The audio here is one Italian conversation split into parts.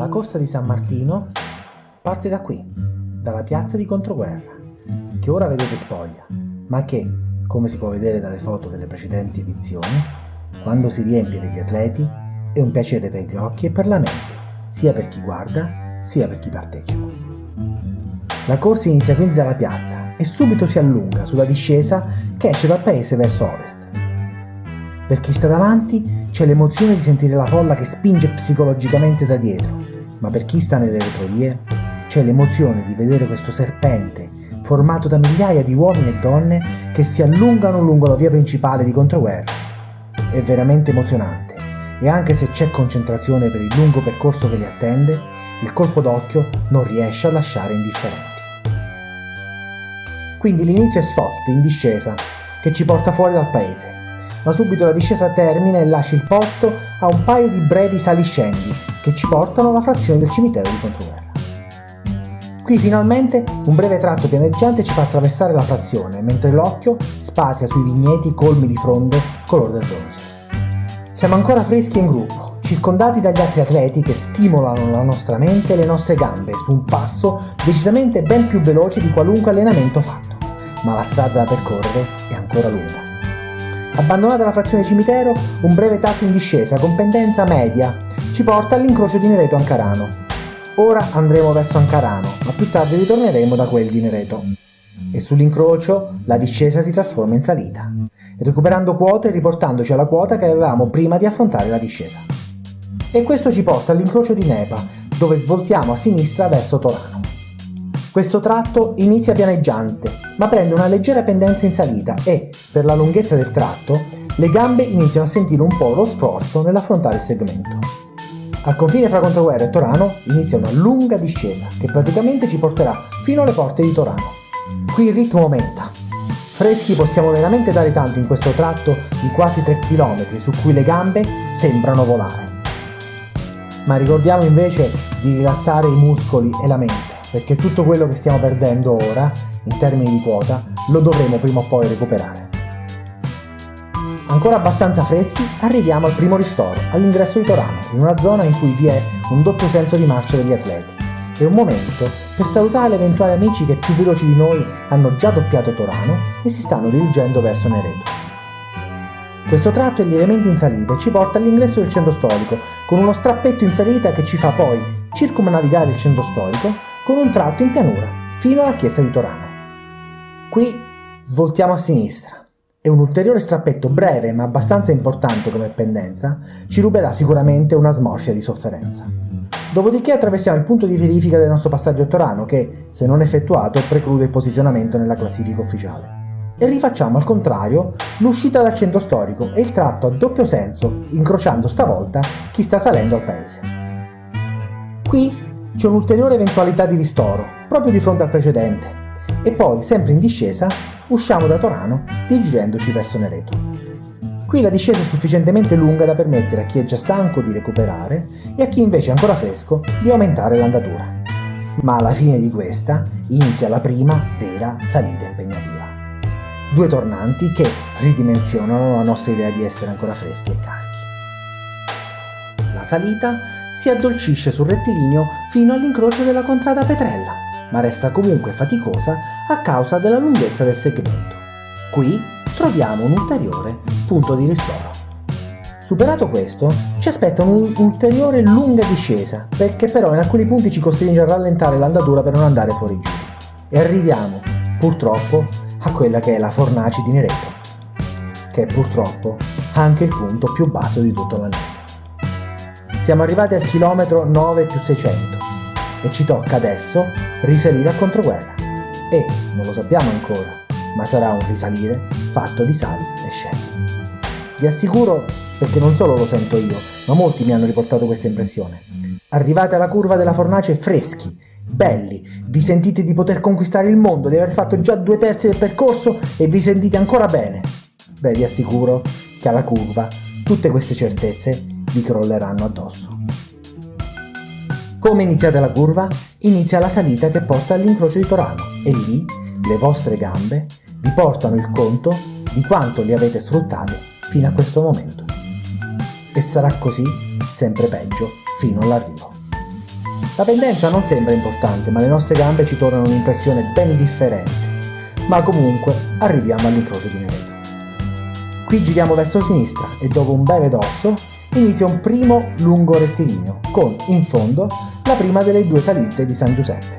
corsa di San Martino parte da qui, dalla piazza di Controguerra, che ora vedete spoglia, ma che, come si può vedere dalle foto delle precedenti edizioni, quando si riempie degli atleti è un piacere per gli occhi e per la mente, sia per chi guarda, sia per chi partecipa. La corsa inizia quindi dalla piazza e subito si allunga sulla discesa che esce dal paese verso ovest. Per chi sta davanti c'è l'emozione di sentire la folla che spinge psicologicamente da dietro, ma per chi sta nelle retroie c'è l'emozione di vedere questo serpente formato da migliaia di uomini e donne che si allungano lungo la via principale di Controguerra. È veramente emozionante e anche se c'è concentrazione per il lungo percorso che li attende, il colpo d'occhio non riesce a lasciare indifferenti. Quindi l'inizio è soft, in discesa, che ci porta fuori dal paese, ma subito la discesa termina e lascia il posto a un paio di brevi saliscendi che ci portano alla frazione del cimitero di Controguerra. Qui finalmente un breve tratto pianeggiante ci fa attraversare la frazione, mentre l'occhio spazia sui vigneti colmi di fronde color del bronzo. Siamo ancora freschi in gruppo, circondati dagli altri atleti che stimolano la nostra mente e le nostre gambe su un passo decisamente ben più veloce di qualunque allenamento fatto, ma la strada da percorrere è ancora lunga. Abbandonata la frazione cimitero, un breve tratto in discesa con pendenza media ci porta all'incrocio di Nereto Ancarano. Ora andremo verso Ancarano, ma più tardi ritorneremo da quel di Nereto. E sull'incrocio la discesa si trasforma in salita, recuperando quote e riportandoci alla quota che avevamo prima di affrontare la discesa. E questo ci porta all'incrocio di Nepa, dove svoltiamo a sinistra verso Torano. Questo tratto inizia pianeggiante, ma prende una leggera pendenza in salita e, per la lunghezza del tratto, le gambe iniziano a sentire un po' lo sforzo nell'affrontare il segmento. Al confine fra Controguerra e Torano inizia una lunga discesa che praticamente ci porterà fino alle porte di Torano. Qui il ritmo aumenta. Freschi possiamo veramente dare tanto in questo tratto di quasi 3 km su cui le gambe sembrano volare. Ma ricordiamo invece di rilassare i muscoli e la mente, perché tutto quello che stiamo perdendo ora, in termini di quota, lo dovremo prima o poi recuperare. Ancora abbastanza freschi, arriviamo al primo ristoro, all'ingresso di Torano, in una zona in cui vi è un doppio senso di marcia degli atleti. È un momento per salutare eventuali amici che più veloci di noi hanno già doppiato Torano e si stanno dirigendo verso Nereto. Questo tratto è lievemente in salita e ci porta all'ingresso del centro storico, con uno strappetto in salita che ci fa poi circumnavigare il centro storico con un tratto in pianura, fino alla chiesa di Torano. Qui svoltiamo a sinistra e un ulteriore strappetto breve ma abbastanza importante come pendenza ci ruberà sicuramente una smorfia di sofferenza. Dopodiché attraversiamo il punto di verifica del nostro passaggio a Torano che, se non effettuato, preclude il posizionamento nella classifica ufficiale. E rifacciamo al contrario l'uscita dal centro storico e il tratto a doppio senso, incrociando stavolta chi sta salendo al paese. Qui c'è un'ulteriore eventualità di ristoro, proprio di fronte al precedente, e poi, sempre in discesa, usciamo da Torano dirigendoci verso Nereto. Qui la discesa è sufficientemente lunga da permettere a chi è già stanco di recuperare e a chi invece è ancora fresco di aumentare l'andatura. Ma alla fine di questa inizia la prima vera salita impegnativa. 2 tornanti che ridimensionano la nostra idea di essere ancora freschi e carichi. La salita si addolcisce sul rettilineo fino all'incrocio della contrada Petrella, ma resta comunque faticosa a causa della lunghezza del segmento. Qui troviamo un ulteriore punto di ristoro. Superato questo, ci aspetta un'ulteriore lunga discesa, perché però in alcuni punti ci costringe a rallentare l'andatura per non andare fuori giù. E arriviamo, purtroppo, a quella che è la Fornaci di Nereto, che è purtroppo anche il punto più basso di tutto l'anello. Siamo arrivati al chilometro 9+600 e ci tocca adesso risalire a Controguerra. E non lo sappiamo ancora, ma sarà un risalire fatto di sali e scendi. Vi assicuro, perché non solo lo sento io, ma molti mi hanno riportato questa impressione. Arrivate alla curva della Fornace freschi, belli, vi sentite di poter conquistare il mondo, di aver fatto già 2/3 del percorso e vi sentite ancora bene. Beh, vi assicuro che alla curva tutte queste certezze vi crolleranno addosso. Come iniziate la curva? Inizia la salita che porta all'incrocio di Torano e lì le vostre gambe vi portano il conto di quanto li avete sfruttate fino a questo momento. E sarà così sempre peggio fino all'arrivo. La pendenza non sembra importante, ma le nostre gambe ci tornano un'impressione ben differente. Ma comunque arriviamo all'incrocio di Nereto. Qui giriamo verso sinistra e dopo un breve dosso inizia un primo lungo rettilineo con, in fondo, la prima delle due salite di San Giuseppe.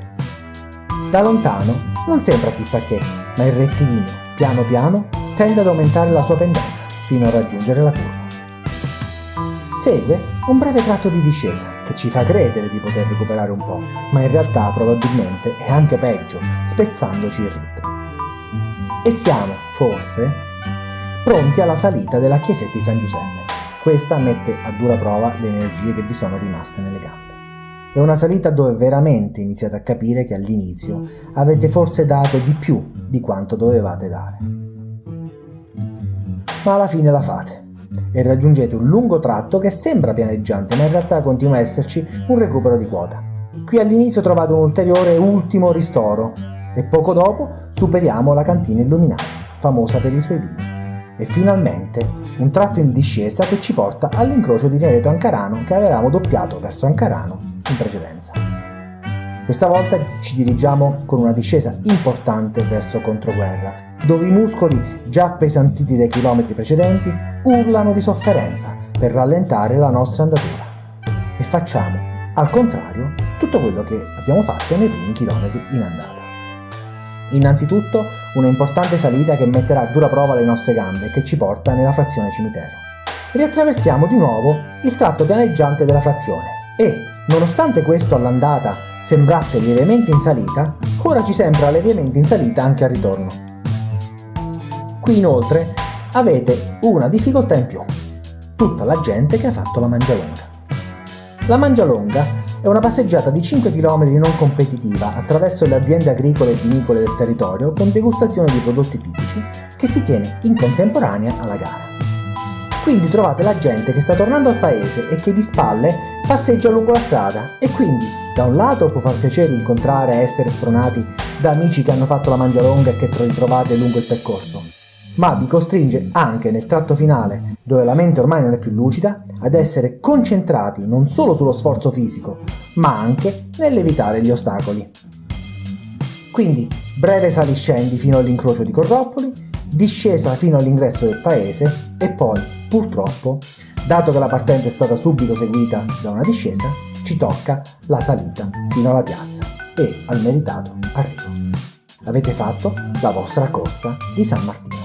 Da lontano non sembra chissà che, ma il rettilineo, piano piano, tende ad aumentare la sua pendenza fino a raggiungere la curva. Segue un breve tratto di discesa che ci fa credere di poter recuperare un po', ma in realtà probabilmente è anche peggio, spezzandoci il ritmo. E siamo, forse, pronti alla salita della chiesetta di San Giuseppe. Questa mette a dura prova le energie che vi sono rimaste nelle gambe. È una salita dove veramente iniziate a capire che all'inizio avete forse dato di più di quanto dovevate dare. Ma alla fine la fate e raggiungete un lungo tratto che sembra pianeggiante, ma in realtà continua a esserci un recupero di quota. Qui all'inizio trovate un ulteriore ultimo ristoro e poco dopo superiamo la cantina illuminata, famosa per i suoi vini. E finalmente un tratto in discesa che ci porta all'incrocio di Nereto-Ancarano che avevamo doppiato verso Ancarano in precedenza. Questa volta ci dirigiamo con una discesa importante verso Controguerra, dove i muscoli già appesantiti dai chilometri precedenti urlano di sofferenza per rallentare la nostra andatura. E facciamo, al contrario, tutto quello che abbiamo fatto nei primi chilometri in andata. Innanzitutto una importante salita che metterà a dura prova le nostre gambe e che ci porta nella frazione cimitero. Riattraversiamo di nuovo il tratto pianeggiante della frazione e, nonostante questo all'andata sembrasse lievemente in salita, ora ci sembra lievemente in salita anche al ritorno. Qui inoltre avete una difficoltà in più: tutta la gente che ha fatto la Mangialonga. La Mangialonga è una passeggiata di 5 km non competitiva attraverso le aziende agricole e vinicole del territorio con degustazione di prodotti tipici che si tiene in contemporanea alla gara. Quindi trovate la gente che sta tornando al paese e che di spalle passeggia lungo la strada e quindi da un lato può far piacere incontrare e essere spronati da amici che hanno fatto la Mangialonga e che ritrovate lungo il percorso, ma vi costringe anche nel tratto finale, dove la mente ormai non è più lucida, ad essere concentrati non solo sullo sforzo fisico, ma anche nell'evitare gli ostacoli. Quindi breve saliscendi fino all'incrocio di Corroppoli, discesa fino all'ingresso del paese e poi, purtroppo, dato che la partenza è stata subito seguita da una discesa, ci tocca la salita fino alla piazza e al meritato arrivo. Avete fatto la vostra corsa di San Martino.